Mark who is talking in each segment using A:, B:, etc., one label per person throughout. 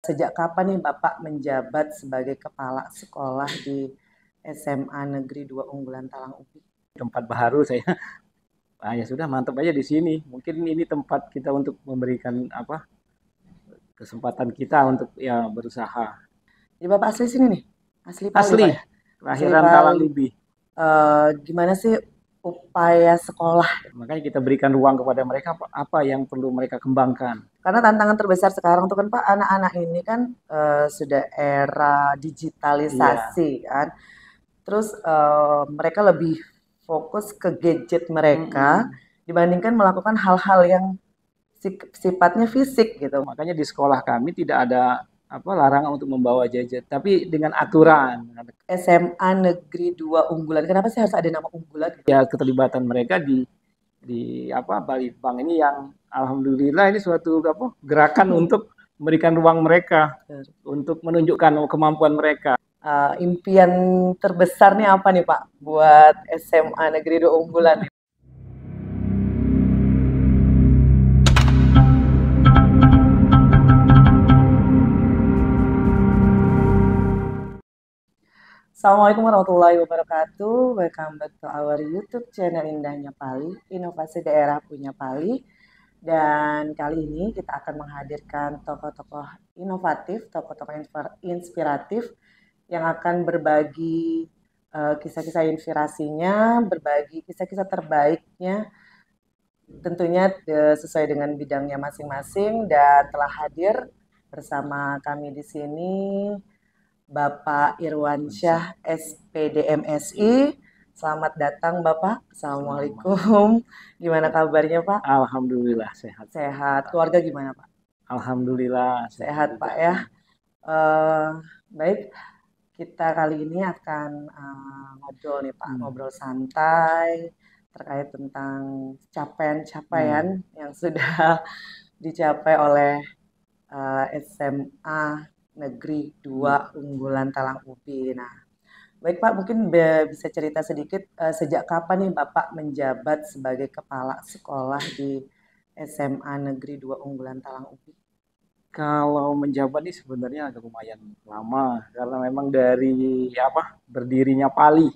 A: Sejak kapan nih Bapak menjabat sebagai kepala sekolah di SMA Negeri 2 Unggulan Talang Ubi?
B: Tempat baru saya. Ya sudah, mantap aja di sini. Mungkin ini tempat kita untuk memberikan kesempatan kita untuk ya berusaha.
A: Jadi Bapak asli sini nih? Asli Pali
B: Asli,
A: Pak ya? Asli
B: kelahiran Talang
A: Pali.
B: Ubi.
A: Gimana sih upaya sekolah?
B: Makanya kita berikan ruang kepada mereka apa yang perlu mereka kembangkan.
A: Karena tantangan terbesar sekarang tuh kan Pak, anak-anak ini kan sudah era
B: Iya.
A: digitalisasi kan. Terus mereka lebih fokus ke gadget mereka
B: Mm-mm.
A: dibandingkan melakukan hal-hal yang sifatnya fisik gitu.
B: Makanya di sekolah kami tidak ada larangan untuk membawa gadget, tapi dengan aturan.
A: SMA Negeri 2 Unggulan. Kenapa sih harus ada nama unggulan gitu?
B: Ya keterlibatan mereka di Balitbang ini yang alhamdulillah ini suatu gerakan untuk memberikan ruang mereka untuk menunjukkan kemampuan mereka.
A: Impian terbesar nih apa nih Pak buat SMA Negeri 2 Unggulan? Assalamualaikum warahmatullahi wabarakatuh. Welcome back to our YouTube channel Indahnya Pali, Inovasi Daerah Punya Pali. Dan kali ini kita akan menghadirkan tokoh-tokoh inovatif, tokoh-tokoh inspiratif yang akan berbagi kisah-kisah inspirasinya, berbagi kisah-kisah terbaiknya, tentunya sesuai dengan bidangnya masing-masing. Dan telah hadir bersama kami di sini Bapak Irwansyah SPD MSI. Selamat datang Bapak. Assalamualaikum. Gimana kabarnya Pak?
B: Alhamdulillah sehat.
A: Sehat. Keluarga gimana Pak?
B: Alhamdulillah
A: Sehat Pak ya. Baik, kita kali ini akan ngobrol nih Pak, ngobrol santai terkait tentang capaian-capaian yang sudah dicapai oleh SMA Negeri 2 Unggulan Talang Ubi. Nah, baik Pak, mungkin bisa cerita sedikit sejak kapan nih Bapak menjabat sebagai kepala sekolah di SMA Negeri 2 Unggulan Talang Ubi?
B: Kalau menjabat ini sebenarnya agak lumayan lama karena memang dari berdirinya Pali.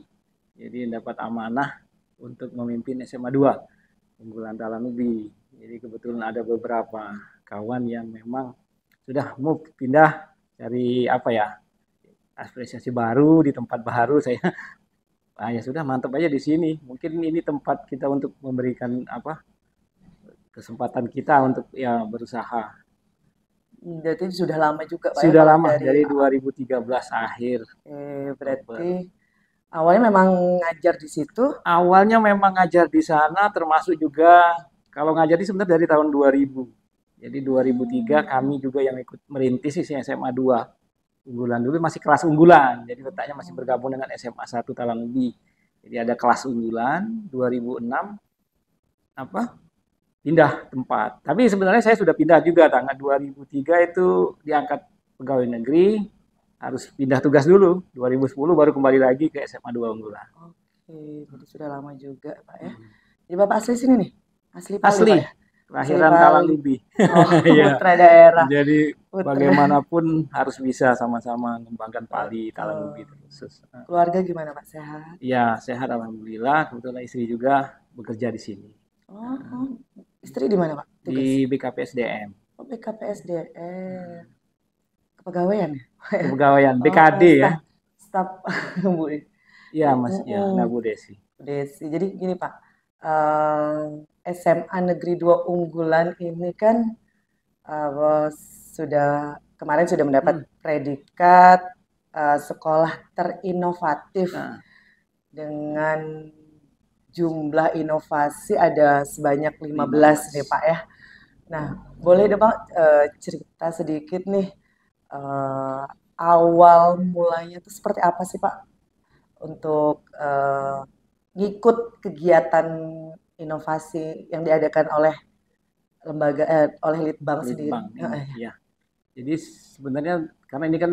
B: Jadi dapat amanah untuk memimpin SMA 2 Unggulan Talang Ubi. Jadi kebetulan ada beberapa kawan yang memang sudah mau pindah cari apresiasi baru di tempat baru. Saya ya sudah, mantap aja di sini. Mungkin ini tempat kita untuk memberikan kesempatan kita untuk ya berusaha.
A: Berarti sudah lama juga Pak ya
B: Sudah
A: kalau
B: lama, dari 2013 akhir.
A: berarti awalnya memang ngajar di situ.
B: Awalnya memang ngajar di sana, termasuk juga kalau ngajar di sebenarnya dari tahun 2000. Jadi 2003 kami juga yang ikut merintis SMA 2 Unggulan. Dulu masih kelas unggulan, jadi letaknya masih bergabung dengan SMA 1 Talang Ubi. Jadi ada kelas unggulan, 2006 pindah tempat. Tapi sebenarnya saya sudah pindah juga tanggal 2003 itu diangkat pegawai negeri, harus pindah tugas dulu. 2010 baru kembali lagi ke SMA 2 Unggulan.
A: Oke, jadi sudah lama juga Pak ya. Jadi Bapak asli sini nih? Asli Pali
B: Asli,
A: Pak ya?
B: kelahiran Talang Ubi.
A: Oh,
B: Ya.
A: putra daerah.
B: Jadi
A: Putra.
B: bagaimanapun harus bisa sama-sama mengembangkan Pali, Talang Ubi terus.
A: Keluarga gimana Pak? Sehat?
B: Ya, sehat alhamdulillah. Kebetulan istri juga bekerja di sini.
A: Oh, istri di mana Pak? Tugas?
B: Di BKPSDM.
A: Oh, BKPSDM. Kepegawaian ya?
B: Kepegawaian, BKD ya.
A: Staf Bu.
B: Iya Mas, ya, Bu Desi.
A: Desi. Jadi gini Pak, SMA Negeri 2 Unggulan ini kan kemarin sudah mendapat predikat sekolah terinovatif dengan jumlah inovasi ada sebanyak 15 nih Pak ya. Nah, boleh dong Pak cerita sedikit nih awal mulanya itu seperti apa sih Pak untuk ngikut kegiatan inovasi yang diadakan oleh lembaga oleh Litbang sendiri.
B: Ya. Jadi sebenarnya karena ini kan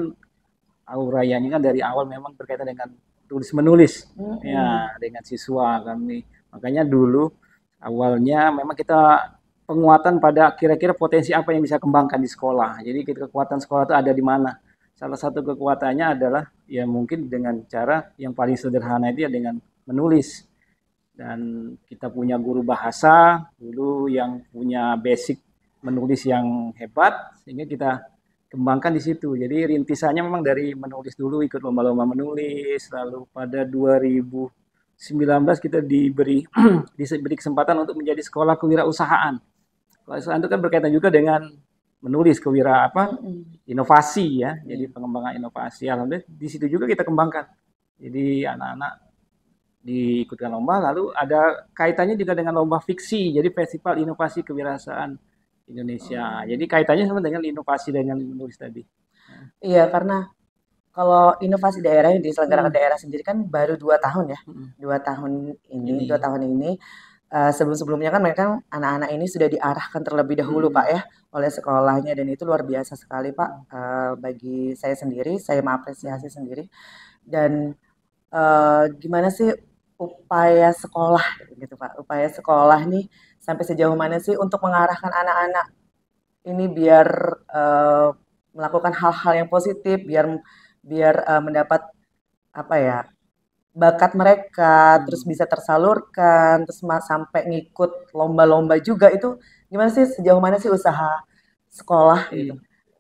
B: auranya kan dari awal memang berkaitan dengan tulis menulis ya dengan siswa kami. Makanya dulu awalnya memang kita penguatan pada kira-kira potensi apa yang bisa kembangkan di sekolah. Jadi kekuatan sekolah itu ada di mana. Salah satu kekuatannya adalah ya mungkin dengan cara yang paling sederhana itu ya dengan menulis. Dan kita punya guru bahasa dulu yang punya basic menulis yang hebat, sehingga kita kembangkan di situ. Jadi rintisannya memang dari menulis dulu, ikut lomba-lomba menulis, lalu pada 2019 kita diberi kesempatan untuk menjadi sekolah kewirausahaan. Kewirausahaan itu kan berkaitan juga dengan menulis inovasi ya, jadi pengembangan inovasi. Alhamdulillah di situ juga kita kembangkan. Jadi anak-anak diikutkan lomba, lalu ada kaitannya juga dengan lomba fiksi, jadi Festival Inovasi Kewirausahaan Indonesia. Jadi kaitannya sama dengan inovasi dengan menulis tadi.
A: Iya, karena kalau inovasi daerah yang diselenggarakan daerah sendiri kan baru 2 tahun ya, 2 tahun ini. Sebelum-sebelumnya kan mereka anak-anak ini sudah diarahkan terlebih dahulu Pak ya oleh sekolahnya, dan itu luar biasa sekali Pak. Bagi saya sendiri, saya mengapresiasi sendiri. Dan gimana sih upaya sekolah gitu Pak, upaya sekolah nih sampai sejauh mana sih untuk mengarahkan anak-anak ini biar eh, melakukan hal-hal yang positif, biar biar mendapat apa ya, bakat mereka, terus bisa tersalurkan, terus sampai ngikut lomba-lomba juga. Itu gimana sih, sejauh mana sih usaha sekolah gitu?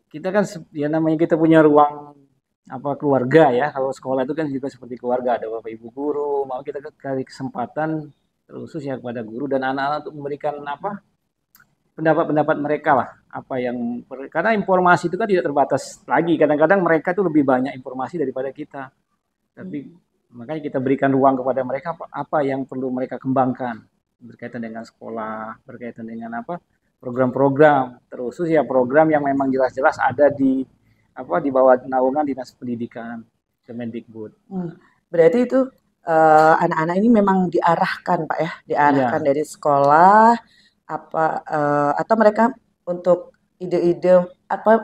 B: Kita kan ya namanya kita punya ruang keluarga ya. Kalau sekolah itu kan juga seperti keluarga, ada bapak ibu guru. Mau kita kasih kesempatan khusus ya kepada guru dan anak-anak untuk memberikan pendapat-pendapat mereka lah, karena informasi itu kan tidak terbatas lagi. Kadang-kadang mereka itu lebih banyak informasi daripada kita. Tapi makanya kita berikan ruang kepada mereka apa yang perlu mereka kembangkan berkaitan dengan sekolah, berkaitan dengan program-program, terusus ya program yang memang jelas-jelas ada di bawah naungan Dinas Pendidikan Kemendikbud.
A: Berarti itu anak-anak ini memang diarahkan Pak ya, diarahkan dari sekolah atau mereka untuk ide-ide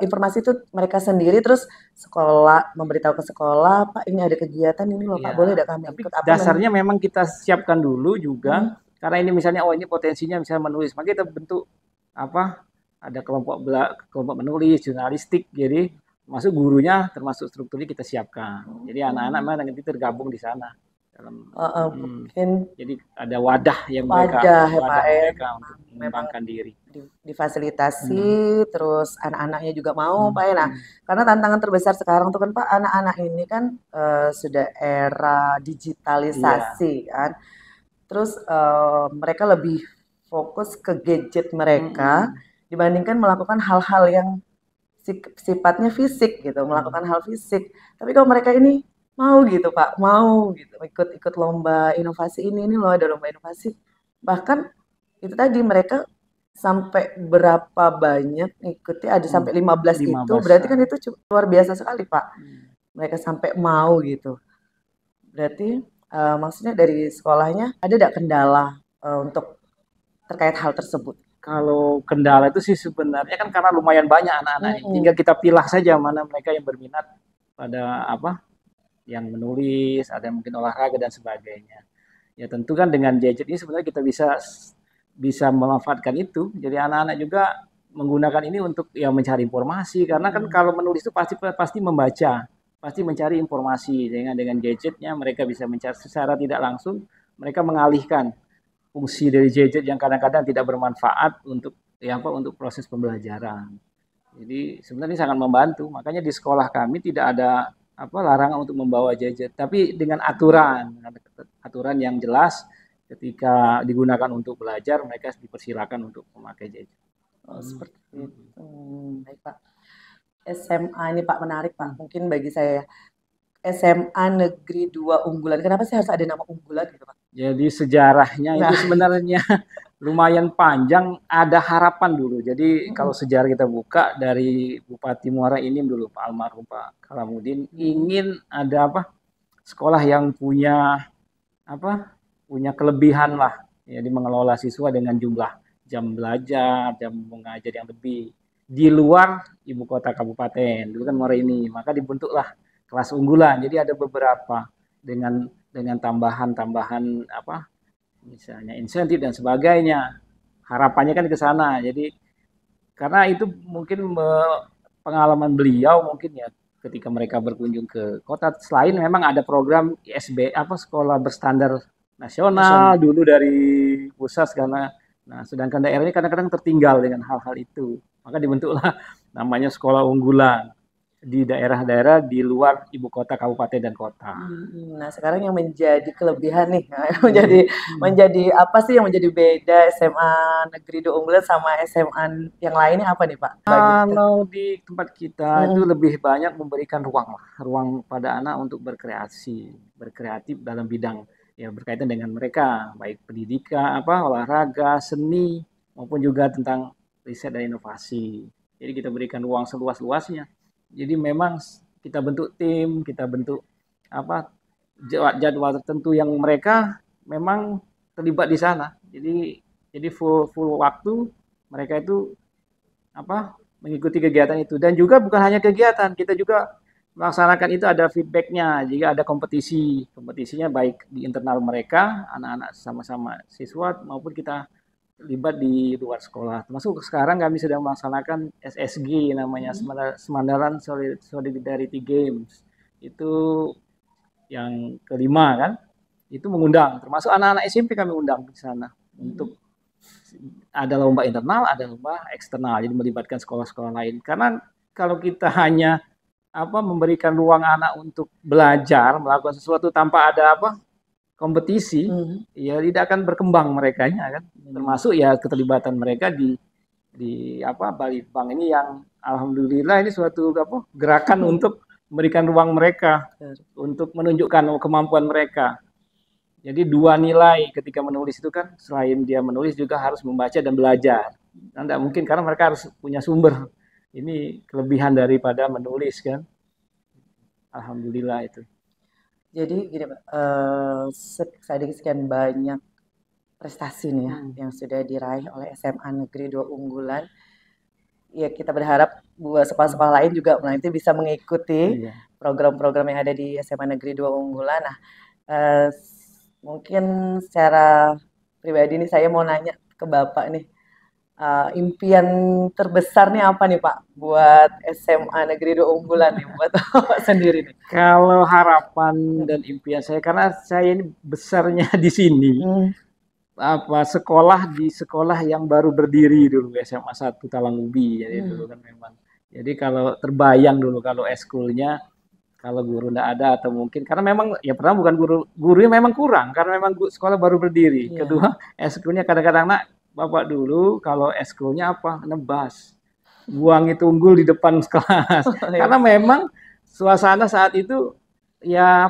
A: informasi itu mereka sendiri, terus sekolah memberitahu ke sekolah, Pak ini ada kegiatan ini loh Pak, boleh tidak kami ikut?
B: Dasarnya memang kita siapkan dulu juga, karena ini misalnya ini potensinya misalnya menulis, maka kita bentuk ada kelompok menulis, jurnalistik, jadi masuk gurunya termasuk strukturnya kita siapkan. Jadi anak-anak nanti tergabung di sana. Jadi ada wadah yang mereka untuk mengembangkan diri,
A: difasilitasi, terus anak-anaknya juga mau Pak ya. Nah, karena tantangan terbesar sekarang tuh kan Pak, anak-anak ini kan sudah era digitalisasi kan, terus mereka lebih fokus ke gadget mereka dibandingkan melakukan hal-hal yang sifatnya fisik gitu, melakukan hal fisik. Tapi kalau mereka ini mau gitu Pak, mau gitu ikut lomba inovasi ini loh, ada lomba inovasi. Bahkan itu tadi mereka sampai berapa banyak ikutnya, ada sampai 15 itu, berarti kan itu luar biasa sekali Pak. Mereka sampai mau gitu. Berarti maksudnya dari sekolahnya ada tidak kendala untuk terkait hal tersebut?
B: Kalau kendala itu sih sebenarnya kan karena lumayan banyak anak-anak ini, tinggal kita pilah saja mana mereka yang berminat pada yang menulis, ada yang mungkin olahraga dan sebagainya. Ya tentu kan dengan gadget ini sebenarnya kita bisa memanfaatkan itu. Jadi anak-anak juga menggunakan ini untuk ya mencari informasi, karena kan kalau menulis itu pasti membaca, pasti mencari informasi. Dengan gadgetnya mereka bisa mencari secara tidak langsung, mereka mengalihkan fungsi dari gadget yang kadang-kadang tidak bermanfaat untuk untuk proses pembelajaran. Jadi sebenarnya sangat membantu. Makanya di sekolah kami tidak ada larangan untuk membawa gadget, tapi dengan aturan yang jelas. Ketika digunakan untuk belajar, mereka dipersilakan untuk memakai gadget.
A: Seperti itu. Baik Pak. SMA ini Pak menarik Pak. Mungkin bagi saya SMA Negeri 2 Unggulan. Kenapa sih harus ada nama unggulan gitu Pak?
B: Jadi sejarahnya itu sebenarnya lumayan panjang, ada harapan dulu. Jadi kalau sejarah kita buka dari Bupati Muara Enim dulu, Pak almarhum Pak Kalamuddin, ingin ada sekolah yang punya kelebihan lah, jadi mengelola siswa dengan jumlah jam belajar, jam mengajar yang lebih di luar ibu kota kabupaten. Dulu kan Muara Enim, maka dibentuklah kelas unggulan. Jadi ada beberapa dengan tambahan misalnya insentif dan sebagainya. harapannya kan ke sana. Jadi karena itu mungkin pengalaman beliau mungkin ya ketika mereka berkunjung ke kota. Selain memang ada program ISB apa sekolah berstandar nasional
A: nasional.
B: dulu dari pusat karena nah sedangkan daerah ini kadang-kadang tertinggal dengan hal-hal itu. Maka dibentuklah namanya sekolah unggulan di daerah-daerah di luar ibu kota kabupaten dan kota.
A: Nah, sekarang yang menjadi kelebihan nih,
B: Hmm.
A: menjadi apa sih yang menjadi beda SMA Negeri Dua Unggulan sama SMA yang lainnya apa nih Pak? Bagi kita.
B: Kalau di tempat kita itu
A: Mm,
B: lebih banyak memberikan ruang lah, ruang pada anak untuk berkreasi, berkreatif dalam bidang ya berkaitan dengan mereka, baik pendidikan, apa olahraga, seni maupun juga tentang riset dan inovasi. Jadi kita berikan ruang seluas-luasnya. Jadi memang kita bentuk tim, kita bentuk apa jadwal tertentu yang mereka memang terlibat di sana. Jadi full full waktu mereka itu apa mengikuti kegiatan itu dan juga bukan hanya kegiatan kita juga melaksanakan itu ada feedbacknya jika ada kompetisinya baik di internal mereka anak-anak sama-sama siswa maupun kita terlibat di luar sekolah termasuk sekarang kami sedang melaksanakan SSG namanya
A: mm.
B: Semandaran Solidarity Games itu yang kelima kan itu mengundang termasuk anak-anak SMP kami undang di sana untuk ada lomba internal, ada lomba eksternal, jadi melibatkan sekolah-sekolah lain. Karena kalau kita hanya memberikan ruang anak untuk belajar, melakukan sesuatu tanpa ada kompetisi,
A: Mm.
B: ya tidak akan berkembang mereka kan. Termasuk ya keterlibatan mereka di Balitbang ini yang alhamdulillah ini suatu gerakan untuk memberikan ruang mereka untuk menunjukkan kemampuan mereka. Jadi dua nilai ketika menulis itu kan selain dia menulis juga harus membaca dan belajar. Nah, tidak mungkin karena mereka harus punya sumber. Ini kelebihan daripada menulis kan. Alhamdulillah itu.
A: Jadi gini Pak, dari sekian banyak prestasi nih ya
B: Hmm.
A: yang sudah diraih oleh SMA Negeri Dua Unggulan, ya kita berharap buat
B: Hmm.
A: sekolah-sekolah lain juga nanti bisa mengikuti
B: Iya.
A: program-program yang ada di SMA Negeri Dua Unggulan. Nah, eh, mungkin secara pribadi nih saya mau nanya ke Bapak nih, impian terbesar nih apa nih Pak buat SMA Negeri Dua Unggulan nih buat Bapak sendiri nih?
B: Kalau harapan dan impian saya karena saya ini besarnya di sini
A: Hmm,
B: sekolah di sekolah yang baru berdiri dulu SMA 1 Talangubi jadi dulu
A: hmm,
B: kan memang. Jadi kalau terbayang dulu kalau eskulnya kalau guru tidak ada atau mungkin karena memang ya pertama bukan gurunya memang kurang karena memang sekolah baru berdiri.
A: iya.
B: Kedua eskulnya kadang-kadang nak bapak dulu kalau eskulnya nebas buang itu unggul di depan kelas karena memang suasana saat itu ya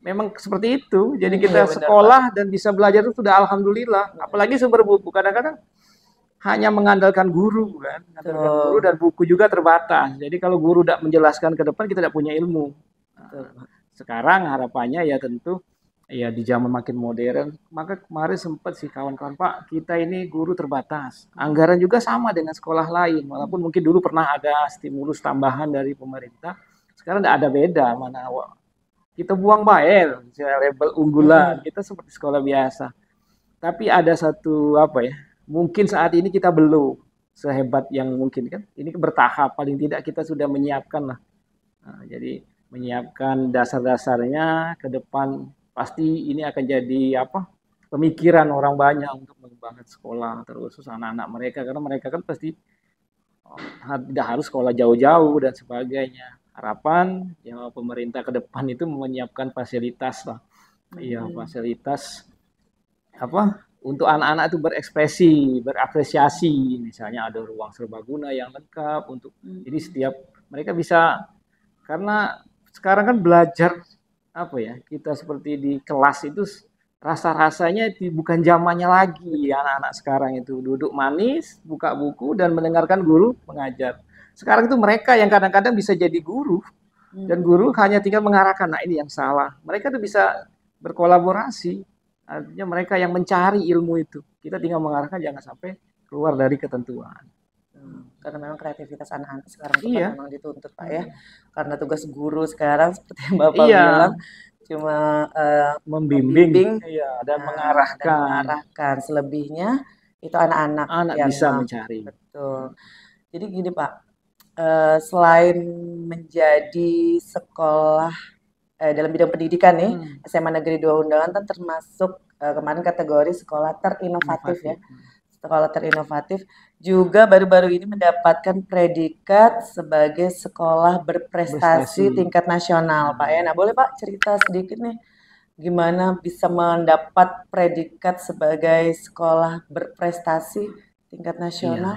B: memang seperti itu. Jadi
A: Iya
B: kita
A: benar Pak.
B: sekolah dan bisa belajar itu sudah alhamdulillah. Apalagi sumber buku kadang-kadang hanya mengandalkan guru kan, mengandalkan guru
A: Betul,
B: dan buku juga terbatas. Jadi kalau guru tidak menjelaskan ke depan kita tidak punya ilmu.
A: betul
B: Nah,
A: Pak.
B: sekarang harapannya ya tentu ya di zaman makin modern, maka kemarin sempat sih kawan-kawan Pak, kita ini guru terbatas. Anggaran juga sama dengan sekolah lain, walaupun mungkin dulu pernah ada stimulus tambahan dari pemerintah, sekarang tidak ada beda mana kita buang bayar, label unggulan,
A: Mm-mm.
B: kita seperti sekolah biasa. Tapi ada satu mungkin saat ini kita belum sehebat yang mungkin kan. Ini bertahap, paling tidak kita sudah menyiapkan lah. Nah, jadi menyiapkan dasar-dasarnya ke depan pasti ini akan jadi pemikiran orang banyak untuk mengembangkan sekolah terkhusus anak-anak mereka karena mereka kan pasti tidak harus sekolah jauh-jauh dan sebagainya. Harapan ya pemerintah ke depan itu menyiapkan fasilitas lah. Iya,
A: Mm-mm.
B: fasilitas untuk anak-anak itu berekspresi, berapresiasi, misalnya ada ruang serbaguna yang lengkap untuk jadi
A: Mm-mm.
B: setiap mereka bisa karena sekarang kan belajar kita seperti di kelas itu rasa-rasanya bukan zamannya lagi anak-anak sekarang itu duduk manis, buka buku dan mendengarkan guru mengajar. Sekarang itu mereka yang kadang-kadang bisa jadi guru dan guru
A: Mm-mm.
B: hanya tinggal mengarahkan, nah ini yang salah. Mereka tuh bisa berkolaborasi, artinya mereka yang mencari ilmu itu. Kita tinggal mengarahkan jangan sampai keluar dari ketentuan.
A: Karena memang kreativitas anak-anak sekarang itu kan
B: Iya,
A: memang dituntut Pak ya. Karena tugas guru sekarang seperti yang Bapak
B: iya,
A: bilang cuma
B: membimbing,
A: membimbing
B: iya, dan
A: dan
B: mengarahkan.
A: mengarahkan. Selebihnya itu anak-anak
B: anak
A: yang
B: bisa mencari.
A: betul. Jadi gini Pak, selain menjadi sekolah dalam bidang pendidikan nih,
B: Hmm,
A: SMA Negeri 2 Undangan kan termasuk kemarin kategori sekolah terinovatif ya.
B: inovatif.
A: Sekolah terinovatif juga baru-baru ini mendapatkan predikat sebagai sekolah berprestasi
B: Prestasi.
A: tingkat nasional, Pak ya.
B: Hmm.
A: Nah, boleh Pak cerita sedikit nih gimana bisa mendapat predikat sebagai sekolah berprestasi tingkat
B: Iya,
A: nasional?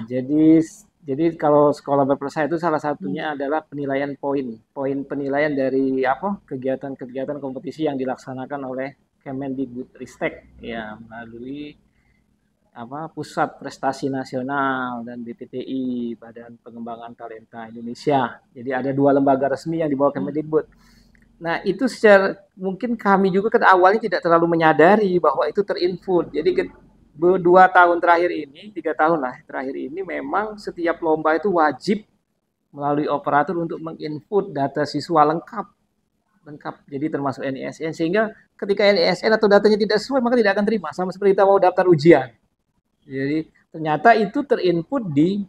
B: jadi kalau sekolah berprestasi itu salah
A: Hmm.
B: satunya adalah penilaian poin penilaian dari apa kegiatan-kegiatan kompetisi yang dilaksanakan oleh Kemendikbudristek ya melalui apa Pusat Prestasi Nasional dan BPTI Badan Pengembangan Talenta Indonesia. Jadi ada dua lembaga resmi yang dibawa
A: Hmm.
B: Kemendikbud. Nah itu secara mungkin kami juga kan awalnya tidak terlalu menyadari bahwa itu terinput. Jadi 2 tahun terakhir ini, 3 tahun lah terakhir ini memang setiap lomba itu wajib melalui operator untuk menginput data siswa lengkap, lengkap. Jadi termasuk NISN sehingga ketika NISN atau datanya tidak sesuai maka tidak akan terima. Sama seperti kita mau daftar ujian. Jadi ternyata itu terinput di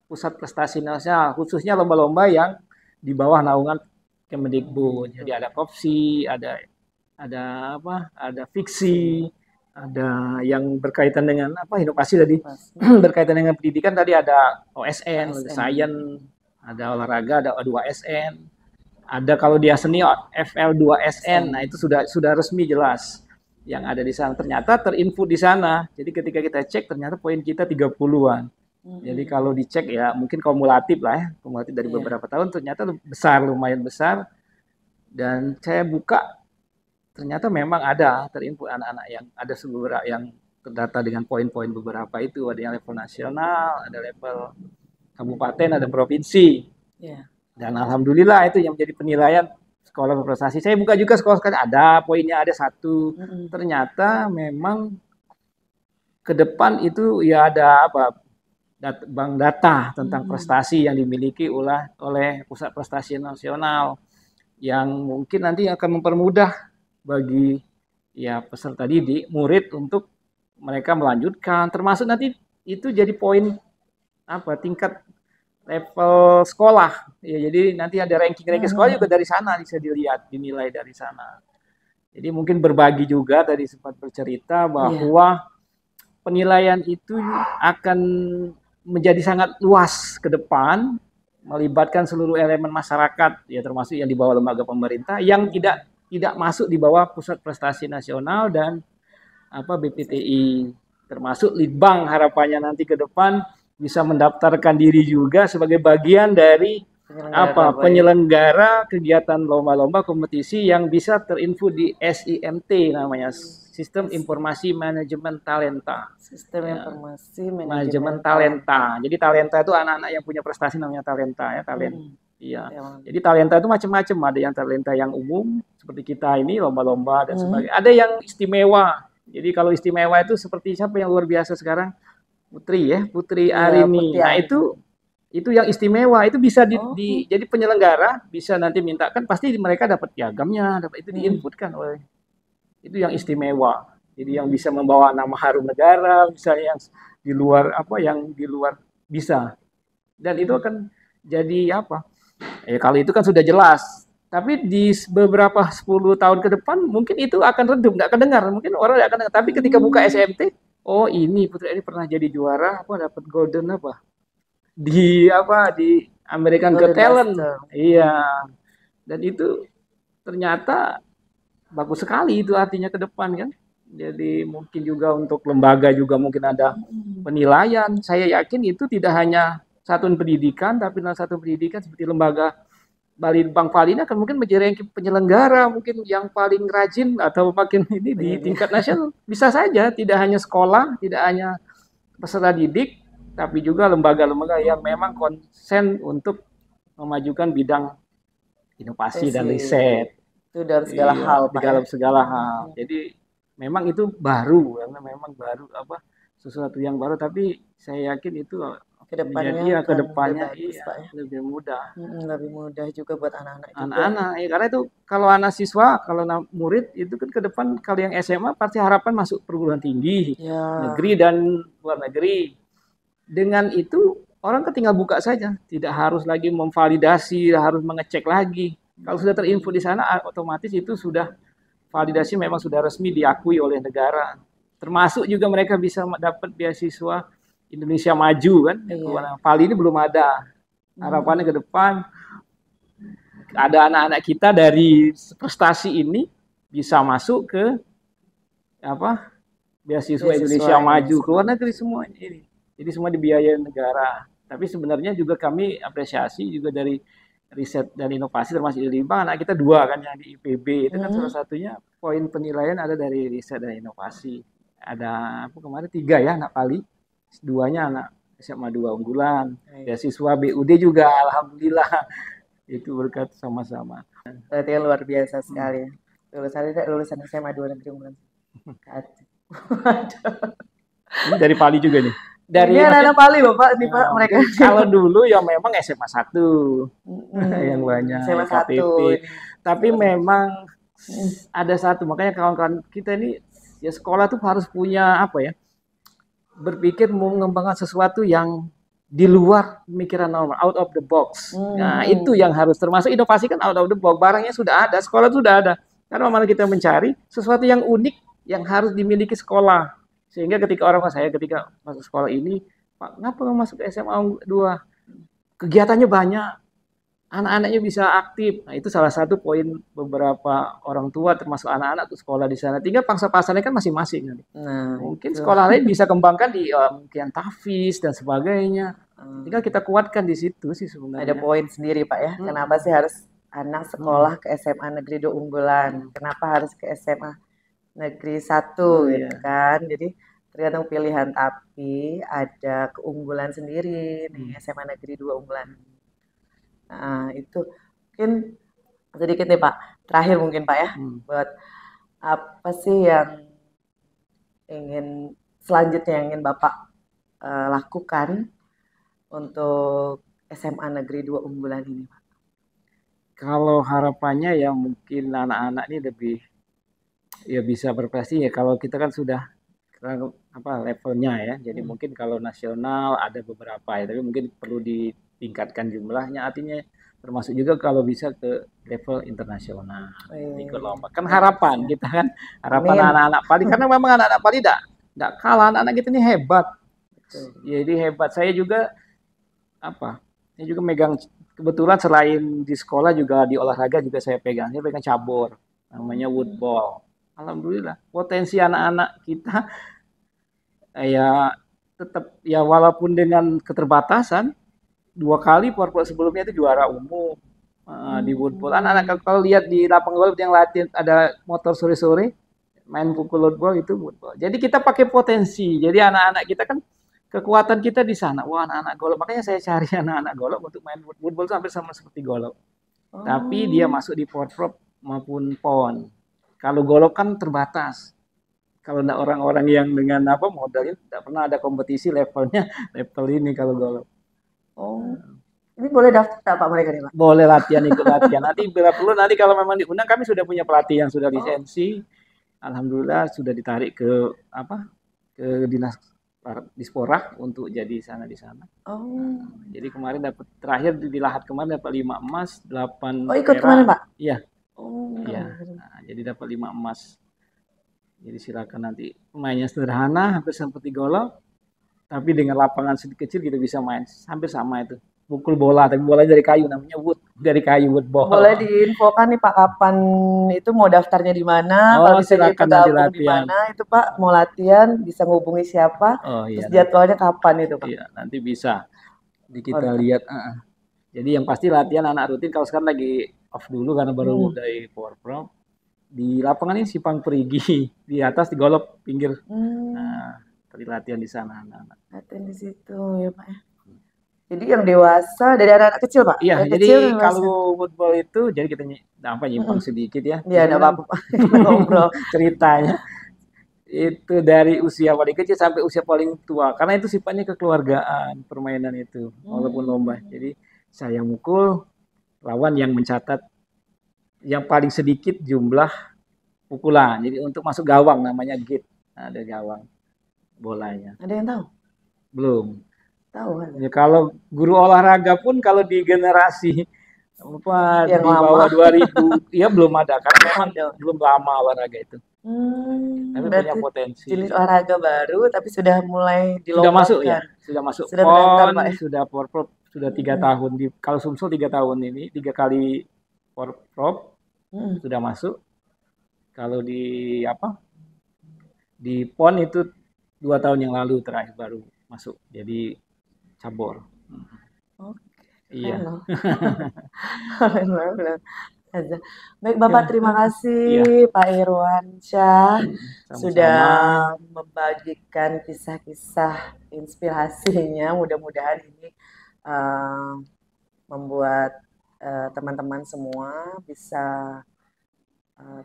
B: pusat prestasi nasional, khususnya lomba-lomba yang di bawah naungan Kemendikbud. Jadi ada kopsi, ada apa? Ada fiksi, ada yang berkaitan dengan apa? Inovasi tadi. Berkaitan dengan pendidikan tadi ada OSN, ada
A: ASN.
B: sains, ada olahraga, ada O2SN. Ada kalau dia seni FL2SN. Nah,
A: ASN.
B: itu sudah resmi jelas yang ada di sana. Ternyata terinput di sana. Jadi ketika kita cek ternyata poin kita 30-an. Jadi
A: Mm-mm.
B: kalau dicek ya mungkin kumulatif lah ya, kumulatif dari
A: Iya.
B: beberapa tahun ternyata besar, lumayan besar. Dan saya buka ternyata memang ada terinput anak-anak yang ada beberapa yang terdata dengan poin-poin beberapa itu, ada yang level nasional, ada level kabupaten, ada provinsi.
A: Iya.
B: Dan alhamdulillah itu yang menjadi penilaian sekolah berprestasi. Saya buka juga sekolah-sekolah ada poinnya ada satu.
A: Mm-mm.
B: Ternyata memang ke depan itu ya ada apa bank data tentang
A: Mm-mm.
B: prestasi yang dimiliki oleh Pusat Prestasi Nasional yang mungkin nanti akan mempermudah bagi ya peserta didik, murid untuk mereka melanjutkan, termasuk nanti itu jadi poin apa tingkat level sekolah. Ya, jadi nanti ada ranking-ranking sekolah juga
A: Mm-mm.
B: dari sana bisa dilihat, dinilai dari sana. Jadi mungkin berbagi juga tadi sempat bercerita
A: Iya.
B: bahwa penilaian itu akan menjadi sangat luas ke depan, melibatkan seluruh elemen masyarakat, ya termasuk yang di bawah lembaga pemerintah, yang
A: Mm-mm.
B: tidak masuk di bawah Pusat Prestasi Nasional dan apa BPTI, termasuk Litbang harapannya nanti ke depan bisa mendaftarkan diri juga sebagai bagian dari
A: Penyelenggara
B: apa
A: Pak ya.
B: penyelenggara kegiatan lomba-lomba kompetisi yang bisa terinfo di SIMT namanya Sistem
A: S-
B: Informasi Manajemen Talenta
A: Sistem
B: ya
A: Informasi Manajemen
B: manajemen
A: Talenta.
B: talenta. Jadi talenta itu anak-anak yang punya prestasi namanya talenta ya talent.
A: Mm-mm.
B: Iya.
A: Emang.
B: Jadi talenta itu macam-macam. Ada yang talenta yang umum seperti kita ini lomba-lomba dan
A: Mm.
B: sebagainya. Ada yang istimewa. Jadi kalau istimewa itu seperti siapa yang luar biasa sekarang? Putri ya, Putri
A: Iya,
B: Arini.
A: Putih
B: Nah
A: Arin.
B: itu yang istimewa. Itu bisa
A: Oh.
B: jadi penyelenggara bisa nanti minta kan pasti mereka dapat piagamnya, dapat itu
A: Mm-mm.
B: diinput kan oleh itu yang istimewa. Jadi yang bisa membawa nama harum negara, misalnya yang di luar apa yang di luar bisa. Dan itu
A: Mm.
B: akan jadi apa? Kalau itu kan sudah jelas. Tapi di beberapa 10 tahun ke depan mungkin itu akan redup, nggak akan dengar. Mungkin orang nggak akan dengar. Tapi ketika buka
A: Mm.
B: SMT, oh ini Putri ini pernah jadi juara, apa dapat golden apa di apa di American Got
A: Golden
B: Talent.
A: Master.
B: Iya. Dan itu ternyata bagus sekali itu artinya ke depan kan. Jadi mungkin juga untuk lembaga juga mungkin ada
A: Mm-mm.
B: penilaian. Saya yakin itu tidak hanya satuan pendidikan, tapi dalam satu pendidikan seperti lembaga Balitbang Pali ini akan mungkin menjadi penyelenggara mungkin yang paling rajin atau makin ini di
A: Iya,
B: tingkat nasional. Bisa saja tidak hanya sekolah, tidak hanya peserta didik, tapi juga lembaga-lembaga yang memang konsen untuk memajukan bidang inovasi dan
A: spesifik.
B: riset.
A: Itu dalam segala hal,
B: Iya, di
A: Pak ya.
B: dalam segala hal. Jadi memang itu baru karena memang baru apa sesuatu yang baru tapi saya yakin itu
A: Kedepannya
B: Menjadi ya ke
A: akan lebih
B: depannya
A: bagus
B: iya
A: Pak ya.
B: lebih mudah.
A: Lebih mudah juga buat anak-anak juga.
B: Anak-anak ya karena itu kalau anak siswa, kalau murid itu kan ke depan kalau yang SMA pasti harapan masuk perguruan tinggi,
A: Ya,
B: negeri dan luar negeri. Dengan itu orang kan tinggal buka saja, tidak harus lagi memvalidasi, harus mengecek lagi. Kalau sudah terinfo di sana, otomatis itu sudah validasi memang sudah resmi diakui oleh negara. Termasuk juga mereka bisa dapat beasiswa Indonesia Maju kan.
A: iya.
B: Pali ini belum ada. Harapannya ke depan ada anak-anak kita dari prestasi ini bisa masuk ke apa beasiswa
A: Beasiswa
B: Indonesia Maju
A: Indonesia
B: ke luar
A: Maju.
B: negeri semua ini. Jadi semua dibiayai negara. Tapi sebenarnya juga kami apresiasi juga dari riset dan inovasi termasuk di Limbang anak kita dua kan yang di IPB itu kan salah satunya poin penilaian ada dari riset dan inovasi. Ada apa kemarin tiga ya anak Pali, duanya anak SMA 2 unggulan. Beasiswa BUD juga alhamdulillah itu berkat sama-sama.
A: Berarti kan luar biasa sekali. Lulusan SMA 2 negeri unggulan.
B: Ini dari Pali juga nih.
A: Ini anak-anak Pali loh Pak, nih Pak mereka.
B: Kalau dulu ya memang SMA 1 yang banyak
A: SMA 1
B: KTP.
A: ini.
B: Tapi memang ada satu, makanya kawan-kawan kita ini ya sekolah tuh harus punya apa ya? Berpikir mau mengembangkan sesuatu yang di luar pemikiran normal, out of the box. Nah, itu yang harus termasuk inovasi kan out of the box. Barangnya sudah ada, sekolah sudah ada. Karena malah kita mencari sesuatu yang unik yang harus dimiliki sekolah. Sehingga ketika orang saya ketika masuk sekolah ini, Pak, ngapa nggak masuk ke SMA 2? Kegiatannya banyak. Anak-anaknya bisa aktif. Nah, itu salah satu poin beberapa orang tua termasuk anak-anak tuh sekolah di sana. Tinggal pangsa pasarnya kan masing-masing.
A: Nah,
B: mungkin sekolah lain bisa kembangkan di mungkin Tafis dan sebagainya. Tinggal kita kuatkan di situ sih sebenarnya.
A: Ada poin sendiri Pak ya. Kenapa sih harus anak sekolah ke SMA Negeri 2 unggulan? Kenapa harus ke SMA Negeri 1 gitu kan? Jadi tergantung pilihan, tapi ada keunggulan sendiri nih SMA Negeri 2 unggulan. Nah, itu mungkin sedikit nih Pak. Terakhir mungkin Pak ya, buat apa sih yang selanjutnya yang ingin Bapak lakukan untuk SMA Negeri 2 unggulan ini Pak?
B: Kalau harapannya ya mungkin anak-anak ini lebih ya bisa berprestasi ya kalau kita kan sudah apa levelnya ya. Jadi mungkin kalau nasional ada beberapa ya, tapi mungkin perlu ditingkatkan jumlahnya. Artinya termasuk juga kalau bisa ke level internasional ikut lomba. Kan harapan kita kan harapan anak-anak Pali karena memang anak-anak Pali tidak kalah, anak-anak kita ini hebat. Jadi hebat. Saya juga saya juga megang kebetulan selain di sekolah juga di olahraga juga saya pegang cabur namanya woodball. Alhamdulillah potensi anak-anak kita ya tetap ya walaupun dengan keterbatasan 2 kali Porpol sebelumnya itu juara umum di woodball. Anak-anak kalau lihat di lapangan golf yang latihan ada motor sore-sore main pukul woodball itu woodball. Jadi kita pakai potensi. Jadi anak-anak kita kan kekuatan kita di sana. Wah anak-anak golf. Makanya saya cari anak-anak golf untuk main woodball itu hampir sama seperti golf. Tapi dia masuk di Porprov maupun PON. Kalau golf kan terbatas. Kalau enggak orang-orang yang dengan modalnya tidak pernah ada kompetisi levelnya level ini kalau golf.
A: Ini boleh daftar Pak mereka nih Pak?
B: Boleh latihan ikut latihan. Nanti bila perlu nanti kalau memang diundang kami sudah punya pelatih yang sudah lisensi. Alhamdulillah sudah ditarik ke ke dinas Disporah untuk jadi sana di sana. Jadi kemarin dapat terakhir di Lahat kemarin dapat 5 emas, 8
A: ikut kemarin Pak?
B: Iya. Iya. Nah, jadi dapat 5 emas. Jadi silakan nanti mainnya sederhana hampir seperti golf. Tapi dengan lapangan sedikit kecil kita bisa main hampir sama itu. Pukul bola tapi bolanya dari kayu namanya wood, dari kayu wood ball.
A: Boleh diinfokan nih Pak kapan itu mau daftarnya di mana? Kalau bisa ikut gabung di mana itu Pak? Mau latihan bisa ngubungi siapa? Terus jadwalnya kapan itu Pak?
B: Iya, nanti bisa kita lihat. Jadi yang pasti latihan anak rutin kalau sekarang lagi off dulu karena baru dari Porprov. Di lapangan ini Simpang Perigi, di atas di golok pinggir. Nah, tadi latihan di sana anak-anak.
A: Latihan di situ ya Pak ya. Jadi yang dewasa dari anak-anak kecil Pak?
B: Iya, jadi kalau football itu jadi kita nyimpang sedikit ya.
A: Iya, enggak apa-apa Pak. Ngobrol
B: ceritanya. Itu dari usia paling kecil sampai usia paling tua. Karena itu sifatnya kekeluargaan permainan itu, walaupun lomba.
A: Hmm.
B: Jadi saya mukul, lawan yang mencatat yang paling sedikit jumlah pukulan. Jadi untuk masuk gawang namanya gate. Nah, ada gawang bolanya.
A: Ada yang tahu?
B: Belum.
A: Tahu ada.
B: Ya, kalau guru olahraga pun kalau di generasi apa
A: Yang
B: di
A: lama.
B: bawah 2000 ya belum ada karena memang
A: Ada.
B: belum lama olahraga itu. Tapi punya
A: Berarti jenis
B: potensi.
A: olahraga baru tapi sudah mulai
B: Sudah masuk ya,
A: dilombakan.
B: sudah masuk
A: Sudah terdaftar,
B: PON,
A: Pak ya?
B: sudah Porprov, sudah 3
A: Mm-mm.
B: tahun di kalau Sumsel 3 tahun ini 3 kali Porprov
A: Mm-mm.
B: sudah masuk. Kalau di apa di PON itu 2 tahun yang lalu terakhir baru masuk jadi cabur.
A: Oke, keren
B: Iya,
A: loh. Keren banget. Aja. Baik Bapak,
B: ya,
A: terima kasih
B: iya,
A: Pak Irwansyah sudah
B: sama-sama.
A: membagikan kisah-kisah inspirasinya. Mudah-mudahan ini eh, membuat teman-teman semua bisa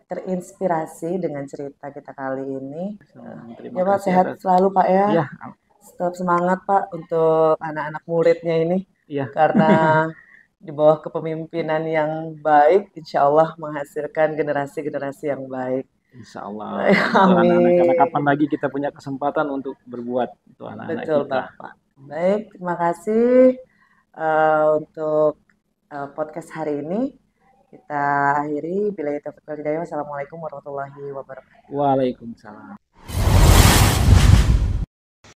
A: terinspirasi dengan cerita kita kali ini.
B: Terima
A: Ya Pak,
B: kasih
A: sehat
B: atas,
A: selalu Pak ya.
B: ya,
A: Tetap semangat Pak untuk anak-anak muridnya ini.
B: iya,
A: Karena di bawah kepemimpinan yang baik, insya Allah menghasilkan generasi-generasi yang baik.
B: insya Allah.
A: Baik,
B: Untuk anak-anak, karena kapan
A: amin.
B: lagi kita punya kesempatan untuk berbuat untuk anak-anak
A: Betul
B: kita.
A: Bapak. Baik, terima kasih untuk podcast hari ini. Kita akhiri. Bila itu Wassalamualaikum warahmatullahi wabarakatuh.
B: Waalaikumsalam.